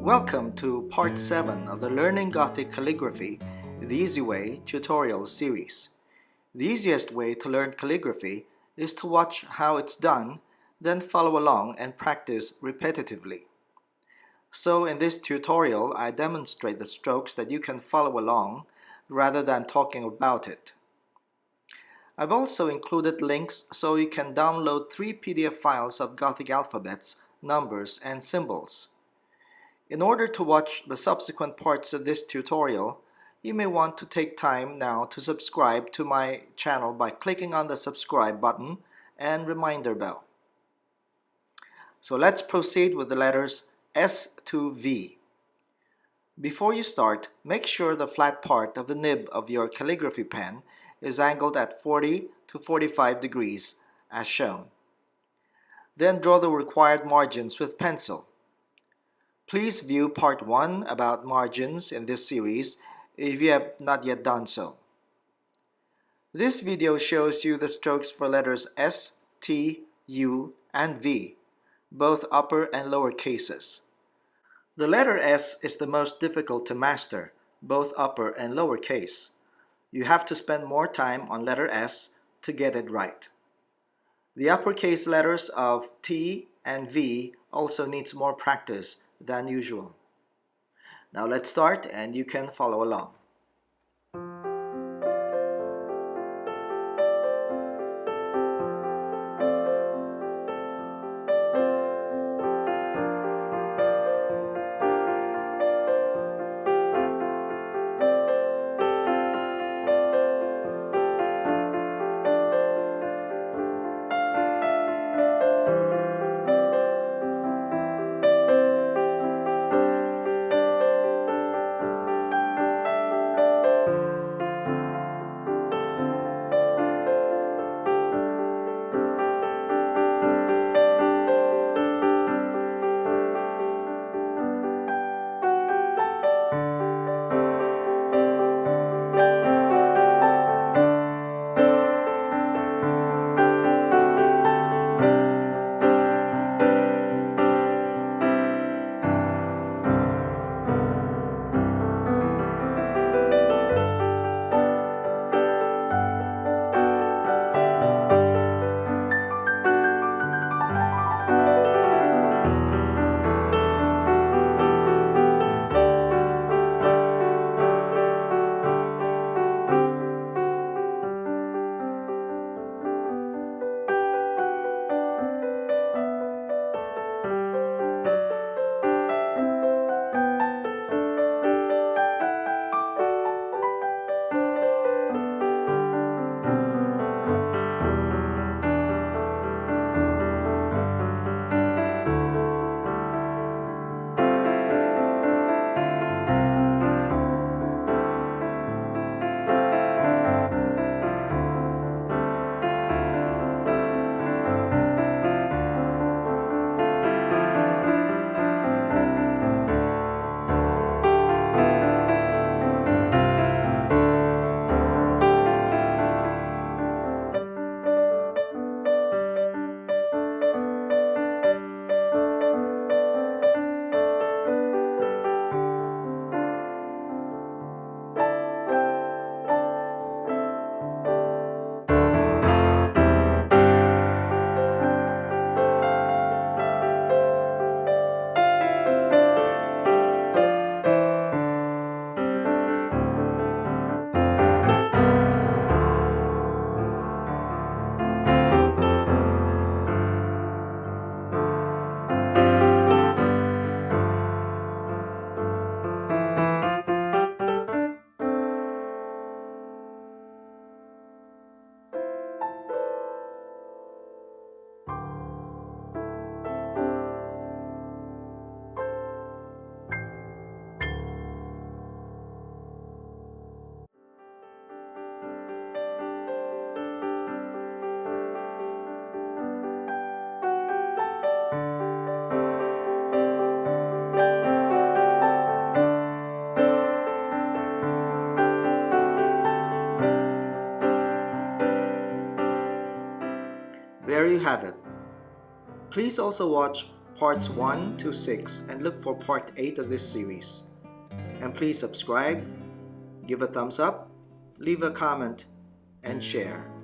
Welcome to Part 7 of the Learning Gothic Calligraphy the Easy Way tutorial series. The easiest way to learn calligraphy is to watch how it's done, then follow along and practice repetitively. So in this tutorial, I demonstrate the strokes that you can follow along rather than talking about it. I've also included links so you can download 3 PDF files of Gothic alphabets, numbers, and symbols. In order to watch the subsequent parts of this tutorial, you may want to take time now to subscribe to my channel by clicking on the subscribe button and reminder bell. So let's proceed with the letters S to V. Before you start, make sure the flat part of the nib of your calligraphy pen is angled at 40 to 45 degrees as shown. Then draw the required margins with pencil. Please view Part 1 about margins in this series if you have not yet done so. This video shows you the strokes for letters S, T, U, and V, both upper and lower cases. The letter S is the most difficult to master, both upper and lower case. You have to spend more time on letter S to get it right. The uppercase letters of T and V also needs more practice than usual. Now let's start and you can follow along. There you have it. Please also watch parts 1 to 6 and look for part 8 of this series. And please subscribe, give a thumbs up, leave a comment, and share.